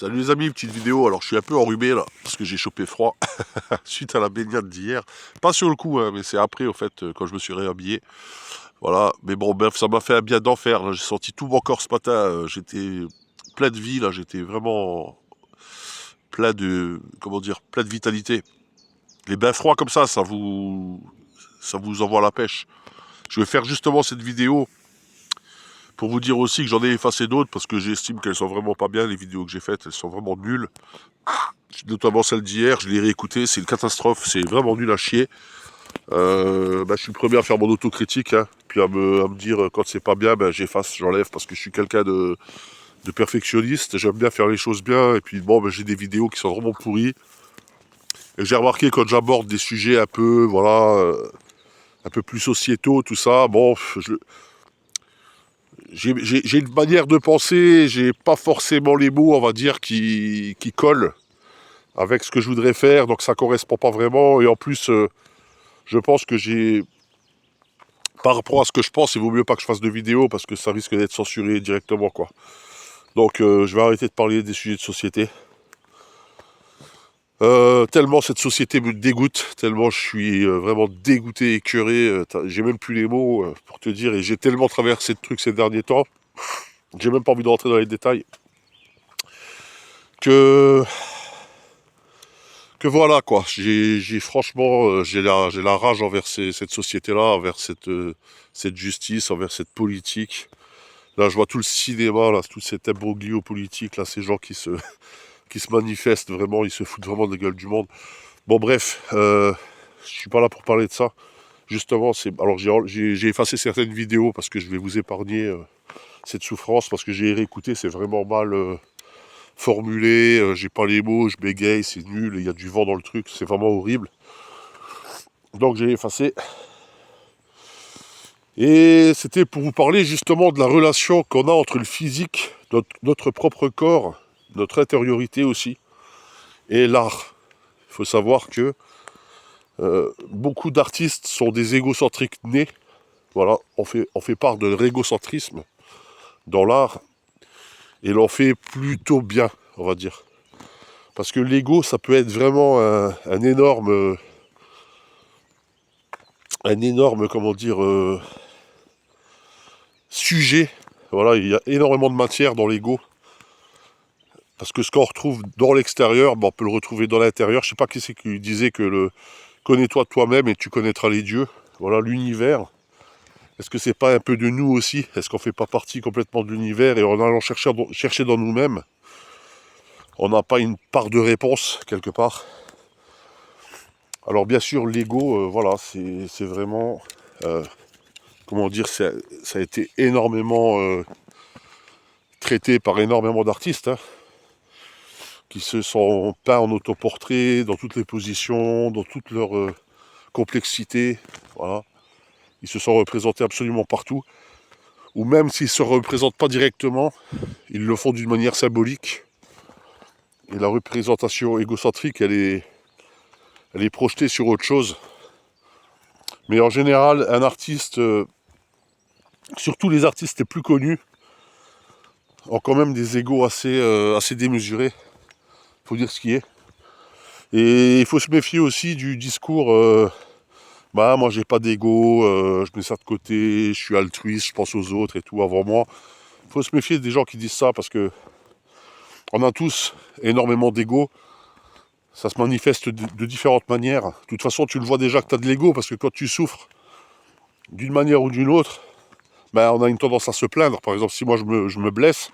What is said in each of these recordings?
Salut les amis, petite vidéo. Alors je suis un peu enrhumé là, parce que j'ai chopé froid suite à la baignade d'hier. Pas sur le coup, hein, mais c'est après au fait, quand je me suis réhabillé. Voilà, mais bon, bref, ça m'a fait un bien d'enfer. Là, j'ai senti tout mon corps ce matin. J'étais plein de vie, là, j'étais vraiment plein de, comment dire, plein de vitalité. Les bains froids comme ça vous envoie la pêche. Je vais faire justement cette vidéo pour vous dire aussi que j'en ai effacé d'autres parce que j'estime qu'elles sont vraiment pas bien. Les vidéos que j'ai faites, elles sont vraiment nulles. Notamment celle d'hier, je l'ai réécoutée, c'est une catastrophe, c'est vraiment nul à chier. Je suis le premier à faire mon autocritique, hein, puis à me dire quand c'est pas bien, j'efface, j'enlève, parce que je suis quelqu'un de perfectionniste, j'aime bien faire les choses bien, et puis bon, j'ai des vidéos qui sont vraiment pourries. Et j'ai remarqué quand j'aborde des sujets un peu, voilà, un peu plus sociétaux, tout ça, bon, j'ai une manière de penser, j'ai pas forcément les mots, on va dire, qui collent avec ce que je voudrais faire, donc ça correspond pas vraiment, et en plus, je pense que par rapport à ce que je pense, il vaut mieux pas que je fasse de vidéo parce que ça risque d'être censuré directement, quoi. Donc je vais arrêter de parler des sujets de société. Tellement cette société me dégoûte, tellement je suis vraiment dégoûté, écœuré, j'ai même plus les mots pour te dire, et j'ai tellement traversé de trucs ces derniers temps, j'ai même pas envie de rentrer dans les détails, que, que voilà quoi, j'ai franchement, j'ai la rage envers cette société-là, envers cette justice, envers cette politique. Là, je vois tout le cinéma, là, tout cet imbroglio politique, là, ces gens qui se manifestent vraiment, ils se foutent vraiment de la gueule du monde. Bon, bref, je suis pas là pour parler de ça. Justement, alors j'ai effacé certaines vidéos parce que je vais vous épargner cette souffrance, parce que j'ai réécouté, c'est vraiment mal formulé, j'ai pas les mots, je bégaye, c'est nul, il y a du vent dans le truc, c'est vraiment horrible. Donc j'ai effacé. Et c'était pour vous parler justement de la relation qu'on a entre le physique, notre propre corps, notre intériorité aussi, et l'art. Il faut savoir que beaucoup d'artistes sont des égocentriques nés. Voilà, on fait part de l'égocentrisme dans l'art, et l'on fait plutôt bien, on va dire. Parce que l'ego, ça peut être vraiment un énorme, comment dire, sujet. Voilà, il y a énormément de matière dans l'ego. Parce que ce qu'on retrouve dans l'extérieur, on peut le retrouver dans l'intérieur. Je sais pas qui c'est qui disait que connais-toi toi-même et tu connaîtras les dieux. Voilà, l'univers. Est-ce que c'est pas un peu de nous aussi? Est-ce qu'on fait pas partie complètement de l'univers, et en allant chercher dans nous-mêmes, on n'a pas une part de réponse quelque part? Alors bien sûr, l'ego, voilà, c'est vraiment, comment dire, ça a été énormément traité par énormément d'artistes, hein, qui se sont peints en autoportrait, dans toutes les positions, dans toute leur complexité. Voilà. Ils se sont représentés absolument partout. Ou même s'ils ne se représentent pas directement, ils le font d'une manière symbolique. Et la représentation égocentrique, elle est projetée sur autre chose. Mais en général, un artiste, surtout les artistes les plus connus, ont quand même des égos assez démesurés. Il faut dire ce qui est. Et il faut se méfier aussi du discours moi j'ai pas d'ego, je mets ça de côté, je suis altruiste, je pense aux autres et tout avant moi. Il faut se méfier des gens qui disent ça, parce que on a tous énormément d'ego. Ça se manifeste de différentes manières. De toute façon, tu le vois déjà que tu as de l'ego, parce que quand tu souffres d'une manière ou d'une autre, on a une tendance à se plaindre. Par exemple, si moi je me blesse,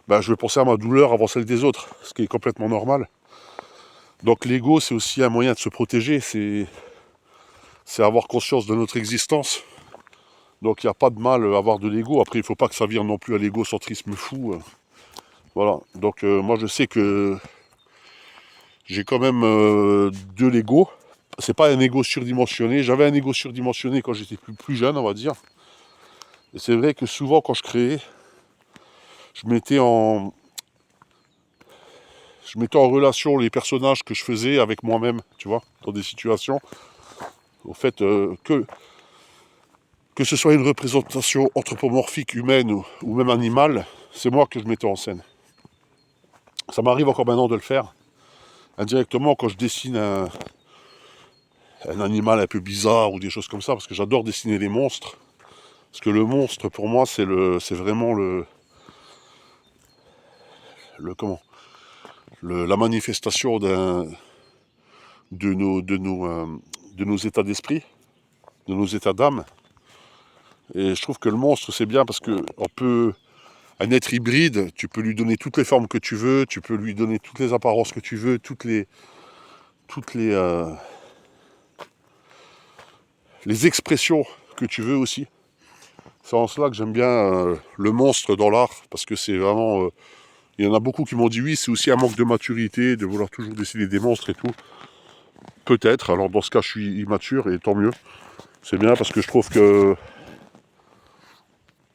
je vais penser à ma douleur avant celle des autres, ce qui est complètement normal. Donc l'ego, c'est aussi un moyen de se protéger, c'est avoir conscience de notre existence. Donc il n'y a pas de mal à avoir de l'ego. Après, il ne faut pas que ça vire non plus à l'égocentrisme fou. Voilà. Donc moi, je sais que j'ai quand même de l'ego. C'est pas un ego surdimensionné. J'avais un ego surdimensionné quand j'étais plus jeune, on va dire. Et c'est vrai que souvent, quand je créais, je mettais en relation les personnages que je faisais avec moi-même, tu vois, dans des situations. Au fait, que ce soit une représentation anthropomorphique, humaine ou même animale, c'est moi que je mettais en scène. Ça m'arrive encore maintenant de le faire. Indirectement, quand je dessine un animal un peu bizarre ou des choses comme ça, parce que j'adore dessiner les monstres. Parce que le monstre, pour moi, c'est vraiment comment, la manifestation de nos états d'esprit, de nos états d'âme. Et je trouve que le monstre, c'est bien parce que un être hybride, tu peux lui donner toutes les formes que tu veux, tu peux lui donner toutes les apparences que tu veux, les expressions que tu veux aussi. C'est en cela que j'aime bien le monstre dans l'art, parce que c'est vraiment... il y en a beaucoup qui m'ont dit oui, c'est aussi un manque de maturité, de vouloir toujours dessiner des monstres et tout. Peut-être, alors dans ce cas je suis immature et tant mieux. C'est bien parce que je trouve que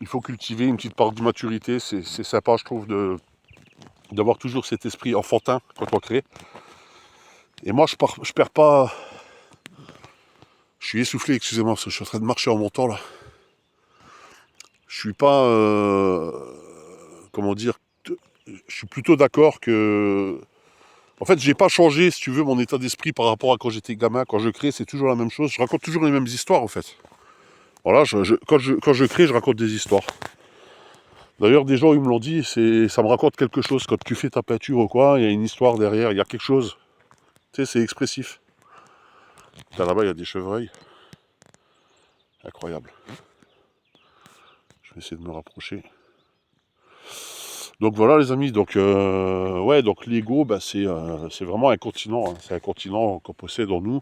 il faut cultiver une petite part de maturité, c'est sympa je trouve d'avoir toujours cet esprit enfantin quand on crée. Et moi je perds pas... Je suis essoufflé, excusez-moi, parce que je suis en train de marcher en montant là. Je suis pas... comment dire... Je suis plutôt d'accord que... En fait, j'ai pas changé, si tu veux, mon état d'esprit par rapport à quand j'étais gamin. Quand je crée, c'est toujours la même chose. Je raconte toujours les mêmes histoires, en fait. Voilà, quand je crée, je raconte des histoires. D'ailleurs, des gens, ils me l'ont dit, ça me raconte quelque chose. Quand tu fais ta peinture ou quoi, il y a une histoire derrière, il y a quelque chose. Tu sais, c'est expressif. Là-bas, il y a des chevreuils. Incroyable. Je vais essayer de me rapprocher. Donc voilà les amis, donc ouais, donc l'ego, bah, c'est vraiment un continent, hein. C'est un continent qu'on possède en nous,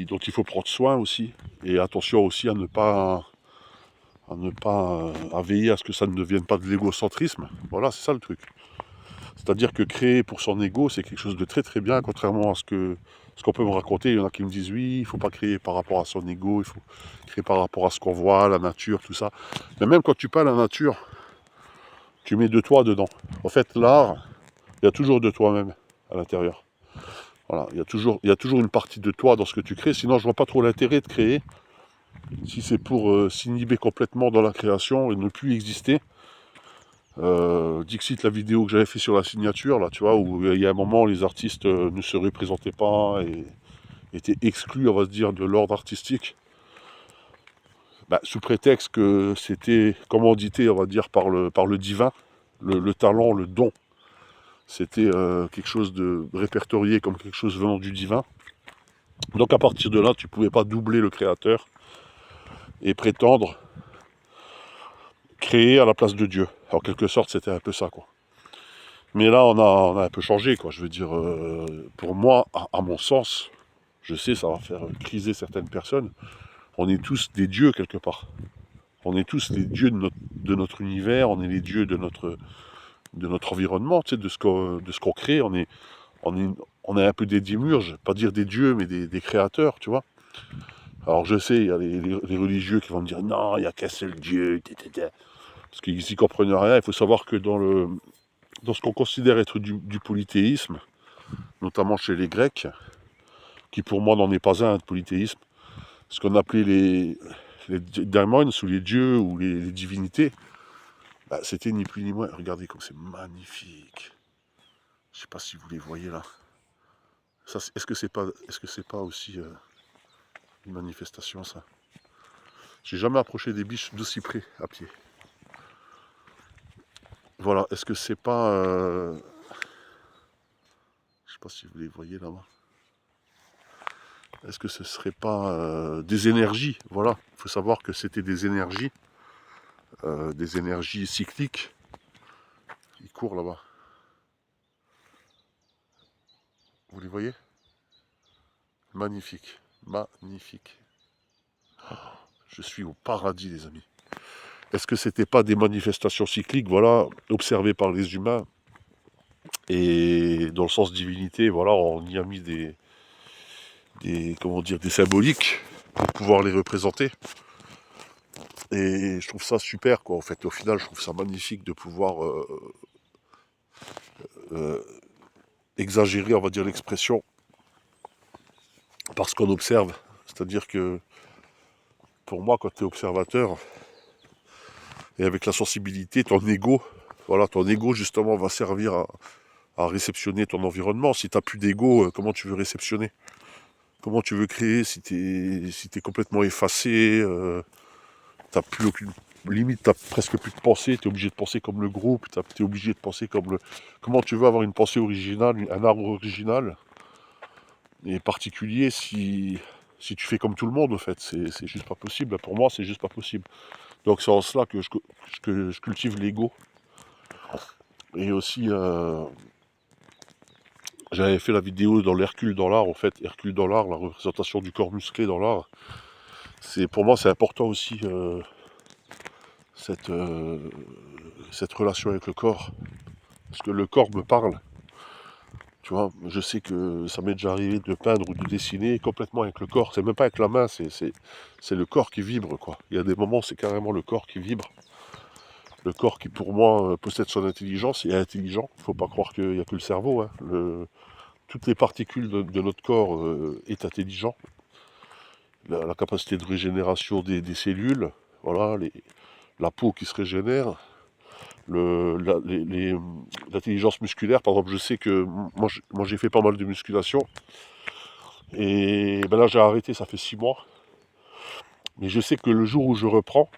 dont il faut prendre soin aussi. Et attention aussi à veiller à ce que ça ne devienne pas de l'égocentrisme. Voilà, c'est ça le truc. C'est-à-dire que créer pour son ego, c'est quelque chose de très très bien, contrairement à ce qu'on peut me raconter. Il y en a qui me disent oui, il ne faut pas créer par rapport à son ego, il faut créer par rapport à ce qu'on voit, la nature, tout ça. Mais même quand tu parles à la nature, tu mets de toi dedans. En fait, l'art, il y a toujours de toi-même à l'intérieur. Voilà, il y a toujours une partie de toi dans ce que tu crées, sinon je vois pas trop l'intérêt de créer. Si c'est pour s'inhiber complètement dans la création et ne plus exister. Dixit, la vidéo que j'avais fait sur la signature, là, tu vois, où il y a un moment, les artistes ne se représentaient pas et étaient exclus, on va se dire, de l'ordre artistique. Bah, sous prétexte que c'était commandité, on va dire, par le divin, le talent, le don. C'était quelque chose de répertorié comme quelque chose venant du divin. Donc à partir de là, tu ne pouvais pas doubler le créateur et prétendre créer à la place de Dieu. En quelque sorte, c'était un peu ça, quoi. Mais là, on a un peu changé, quoi. Je veux dire, pour moi, à mon sens, je sais, ça va faire criser certaines personnes. On est tous des dieux, quelque part. On est tous les dieux de notre univers, on est les dieux de notre environnement, tu sais, de ce qu'on crée. On est un peu des démiurges, pas dire des dieux, mais des créateurs, tu vois. Alors je sais, il y a les religieux qui vont me dire non, il n'y a qu'un seul Dieu, parce qu'ils n'y comprennent rien. Il faut savoir que dans ce qu'on considère être du polythéisme, notamment chez les Grecs, qui pour moi n'en est pas un de polythéisme, ce qu'on appelait les daimons ou les dieux ou les divinités, bah, c'était ni plus ni moins. Regardez comme c'est magnifique. Je ne sais pas si vous les voyez là. Est-ce que c'est pas aussi une manifestation ça? J'ai jamais approché des biches d'aussi près à pied. Voilà, est-ce que c'est pas... je sais pas si vous les voyez là-bas. Est-ce que ce serait pas des énergies? Voilà, il faut savoir que c'était des énergies cycliques. Ils courent là-bas. Vous les voyez? Magnifique, magnifique. Je suis au paradis les amis. Est-ce que c'était pas des manifestations cycliques, voilà, observées par les humains? Et dans le sens divinité, voilà, on y a mis comment dire, des symboliques pour pouvoir les représenter. Et je trouve ça super, quoi. En fait, au final, je trouve ça magnifique de pouvoir exagérer, on va dire, l'expression parce qu'on observe. C'est-à-dire que pour moi, quand tu es observateur et avec la sensibilité, ton ego, Voilà, ton ego justement va servir à réceptionner ton environnement. Si tu n'as plus d'ego, comment tu veux réceptionner? Comment tu veux créer si t'es complètement effacé, t'as plus aucune limite, t'as presque plus de pensée, t'es obligé de penser comme le groupe, t'es obligé de penser comme le. Comment tu veux avoir une pensée originale, un art original et particulier si tu fais comme tout le monde en fait, c'est juste pas possible. Pour moi, c'est juste pas possible. Donc c'est en cela que je cultive l'ego. Et aussi, j'avais fait la vidéo dans l'Hercule dans l'art, en fait, Hercule dans l'art, la représentation du corps musclé dans l'art. Pour moi, c'est important aussi cette, euh, cette relation avec le corps. Parce que le corps me parle. Tu vois, je sais que ça m'est déjà arrivé de peindre ou de dessiner complètement avec le corps. C'est même pas avec la main, c'est le corps qui vibre, quoi. Il y a des moments, c'est carrément le corps qui vibre. Le corps qui, pour moi, possède son intelligence et est intelligent. Il ne faut pas croire qu'il n'y a que le cerveau. Hein. Toutes les particules de notre corps est intelligent. La capacité de régénération des cellules, voilà, la peau qui se régénère, l'intelligence musculaire. Par exemple, je sais que moi j'ai fait pas mal de musculation. Et ben là j'ai arrêté, ça fait 6 mois. Mais je sais que le jour où je reprends,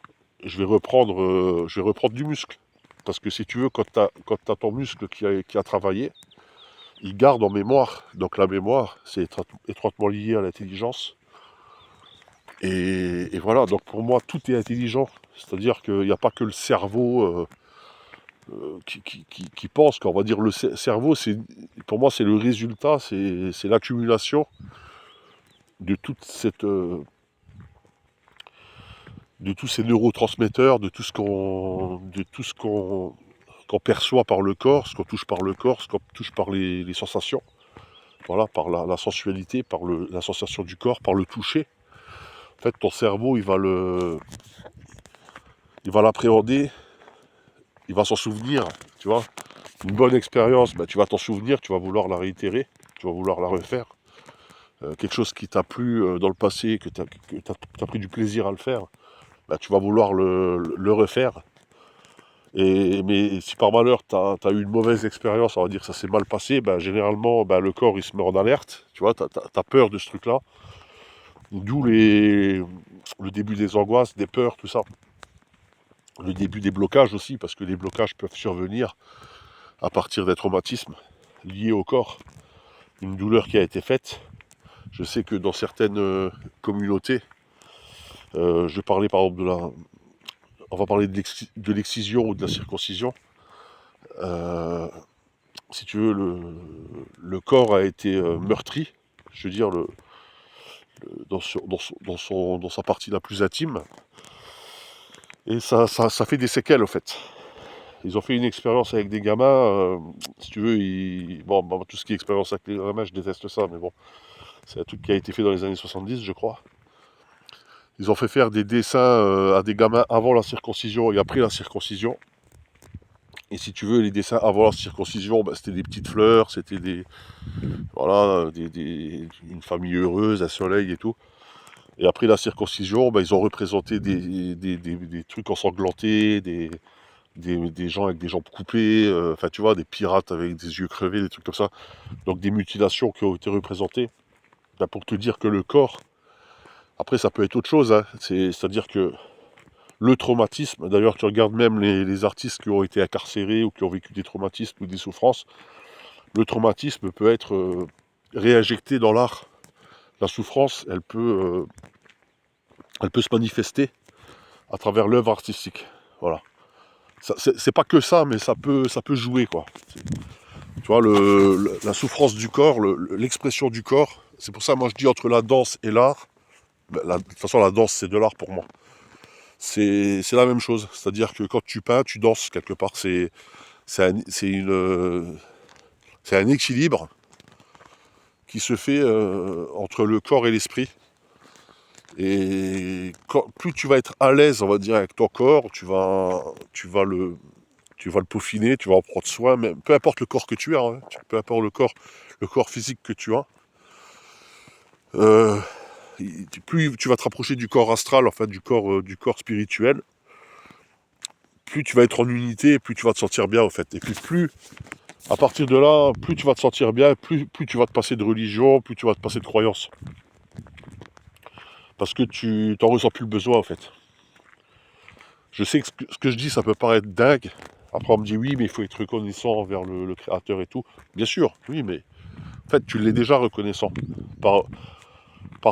je vais reprendre du muscle. Parce que si tu veux, quand tu as ton muscle qui a travaillé, il garde en mémoire. Donc la mémoire, c'est étroitement lié à l'intelligence. Et voilà, donc pour moi, tout est intelligent. C'est-à-dire qu'il n'y a pas que le cerveau qui pense. On va dire le cerveau, pour moi, c'est le résultat, c'est l'accumulation de toute cette... de tous ces neurotransmetteurs, de tout ce qu'on perçoit par le corps, ce qu'on touche par le corps, ce qu'on touche par les sensations, voilà, par la sensualité, par la sensation du corps, par le toucher. En fait, ton cerveau, il va l'appréhender, il va s'en souvenir, tu vois. Une bonne expérience, ben, tu vas t'en souvenir, tu vas vouloir la réitérer, tu vas vouloir la refaire. Quelque chose qui t'a plu dans le passé, que tu as pris du plaisir à le faire, ben, tu vas vouloir le refaire. Mais si par malheur tu as eu une mauvaise expérience, on va dire que ça s'est mal passé, ben, généralement ben, le corps il se met en alerte, tu vois, tu as peur de ce truc-là. D'où le début des angoisses, des peurs, tout ça. Le début des blocages aussi, parce que les blocages peuvent survenir à partir des traumatismes liés au corps. Une douleur qui a été faite. Je sais que dans certaines communautés, je parlais par exemple on va parler de l'excision ou de la circoncision. Euh, si tu veux, le corps a été meurtri, je veux dire, dans sa partie la plus intime. Et ça fait des séquelles, en fait. Ils ont fait une expérience avec des gamins, si tu veux, tout ce qui est expérience avec les gamins, je déteste ça, mais bon, c'est un truc qui a été fait dans les années 70, je crois. Ils ont fait faire des dessins à des gamins avant la circoncision et après la circoncision. Et si tu veux, les dessins avant la circoncision, bah, c'était des petites fleurs, c'était voilà, une famille heureuse, un soleil et tout. Et après la circoncision, bah, ils ont représenté des trucs ensanglantés, des gens avec des jambes coupées, enfin tu vois, des pirates avec des yeux crevés, des trucs comme ça. Donc des mutilations qui ont été représentées. Bah, pour te dire que le corps, après ça peut être autre chose, hein. C'est-à-dire que le traumatisme, d'ailleurs tu regardes même les artistes qui ont été incarcérés ou qui ont vécu des traumatismes ou des souffrances, le traumatisme peut être réinjecté dans l'art. La souffrance, elle peut se manifester à travers l'œuvre artistique. Voilà. C'est pas que ça, mais ça peut jouer, quoi. Tu vois, la souffrance du corps, l'expression du corps, c'est pour ça, moi, je dis entre la danse et l'art, de toute façon, la danse, c'est de l'art pour moi. C'est la même chose. C'est-à-dire que quand tu peins, tu danses quelque part. C'est un équilibre qui se fait entre le corps et l'esprit. Et plus tu vas être à l'aise, on va dire, avec ton corps, tu vas le peaufiner, tu vas en prendre soin, mais peu importe le corps que tu as, hein, peu importe le corps physique que tu as, euh, plus tu vas te rapprocher du corps astral, enfin du corps spirituel, plus tu vas être en unité, plus tu vas te sentir bien, en fait. Et puis plus, à partir de là, plus tu vas te sentir bien, plus tu vas te passer de religion, plus tu vas te passer de croyance. Parce que tu t'en ressens plus le besoin, en fait. Je sais que ce que je dis, ça peut paraître dingue. Après, on me dit oui, mais il faut être reconnaissant envers le créateur et tout. Bien sûr, oui, mais en fait, tu l'es déjà reconnaissant par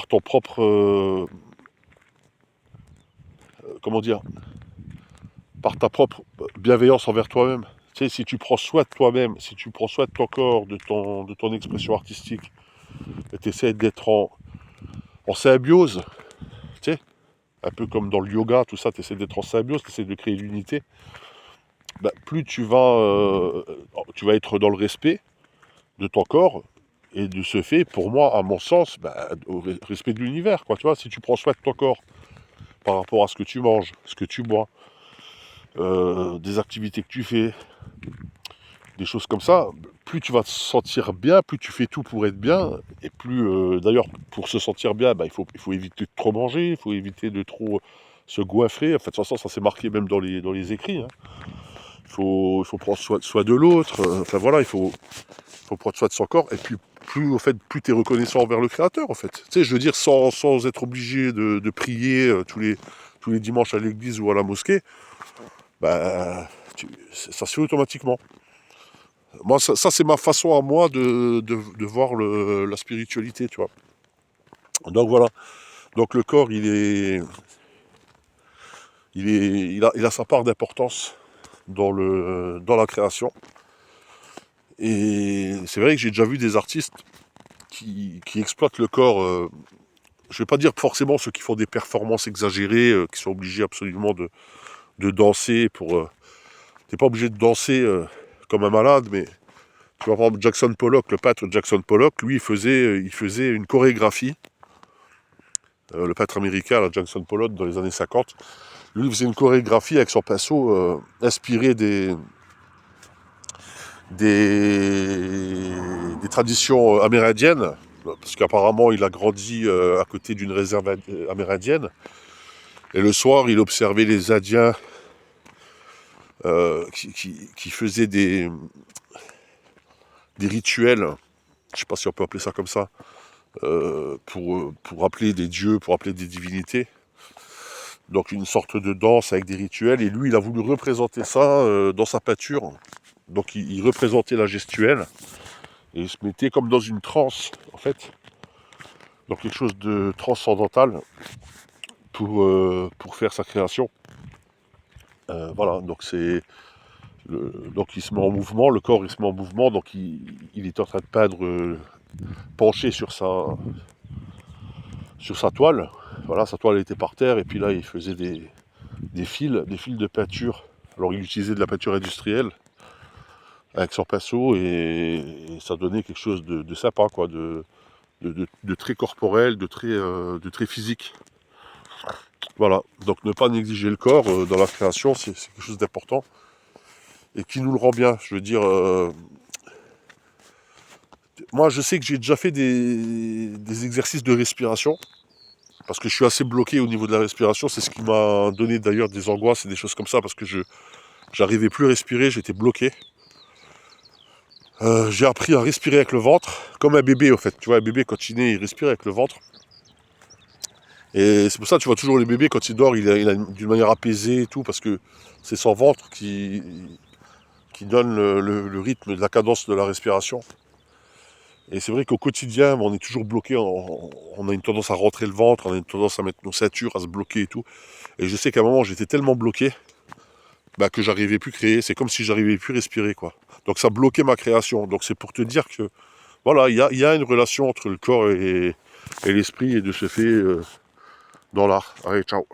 ton propre, comment dire, par ta propre bienveillance envers toi-même. Tu sais, si tu prends soin de toi-même, si tu prends soin de ton corps, de ton expression artistique, et tu essaies d'être en symbiose, tu sais, un peu comme dans le yoga, tout ça, tu essaies d'être en symbiose, tu essaies de créer l'unité, bah, plus tu vas être dans le respect de ton corps, et de ce fait, pour moi, à mon sens, bah, au respect de l'univers, quoi, tu vois, si tu prends soin de ton corps par rapport à ce que tu manges, ce que tu bois, des activités que tu fais, des choses comme ça, plus tu vas te sentir bien, plus tu fais tout pour être bien, et plus, d'ailleurs, pour se sentir bien, bah, il faut éviter de trop manger, il faut éviter de trop se goinfrer. En fait, de toute façon, ça s'est marqué même dans les écrits, hein. Il faut prendre soin de l'autre, enfin voilà, il faut prendre soin de son corps, et puis plus, en fait, plus tu es reconnaissant envers le créateur, en fait. Tu sais, je veux dire, sans être obligé de prier tous les dimanches à l'église ou à la mosquée, bah, ça se fait automatiquement. Moi, ça c'est ma façon à moi de voir la spiritualité, tu vois. Donc voilà. Donc le corps, il a sa part d'importance dans la création. Et c'est vrai que j'ai déjà vu des artistes qui exploitent le corps. Je ne vais pas dire forcément ceux qui font des performances exagérées, qui sont obligés absolument de danser pour. T'es pas obligé de danser comme un malade, mais tu vois, par exemple, Jackson Pollock, le peintre Jackson Pollock, lui, il faisait une chorégraphie. Le peintre américain, là, Jackson Pollock, dans les années 50, lui, il faisait une chorégraphie avec son pinceau inspiré des traditions amérindiennes, parce qu'apparemment, il a grandi à côté d'une réserve amérindienne. Et le soir, il observait les Indiens qui faisaient des rituels, je ne sais pas si on peut appeler ça comme ça, pour appeler des dieux, pour appeler des divinités. Donc une sorte de danse avec des rituels. Et lui, il a voulu représenter ça dans sa peinture. Donc il représentait la gestuelle. Et il se mettait comme dans une transe, en fait. Donc quelque chose de transcendantal pour faire sa création. Voilà, donc donc il se met en mouvement, le corps il se met en mouvement, donc il est en train de peindre penché sur sa toile. Voilà, sa toile était par terre, et puis là il faisait des fils de peinture. Alors il utilisait de la peinture industrielle avec son pinceau, et ça donnait quelque chose de sympa, quoi, de très corporel, de très physique. Voilà, donc ne pas négliger le corps dans la création, c'est quelque chose d'important et qui nous le rend bien. Je veux dire, moi je sais que j'ai déjà fait des exercices de respiration, parce que je suis assez bloqué au niveau de la respiration. C'est ce qui m'a donné d'ailleurs des angoisses et des choses comme ça, parce que j'arrivais plus à respirer, j'étais bloqué. J'ai appris à respirer avec le ventre, comme un bébé, en fait. Tu vois, un bébé, quand il naît, il respire avec le ventre. Et c'est pour ça que tu vois toujours les bébés, quand il dort, il a d'une manière apaisée et tout, parce que c'est son ventre qui donne le rythme de la cadence de la respiration. Et c'est vrai qu'au quotidien, on est toujours bloqué, on a une tendance à rentrer le ventre, on a une tendance à mettre nos ceintures, à se bloquer et tout. Et je sais qu'à un moment, j'étais tellement bloqué que j'arrivais plus à créer. C'est comme si j'arrivais plus à respirer, quoi. Donc ça bloquait ma création. Donc c'est pour te dire que, voilà, il y a une relation entre le corps et l'esprit, et de ce fait, dans l'art. Allez, ciao.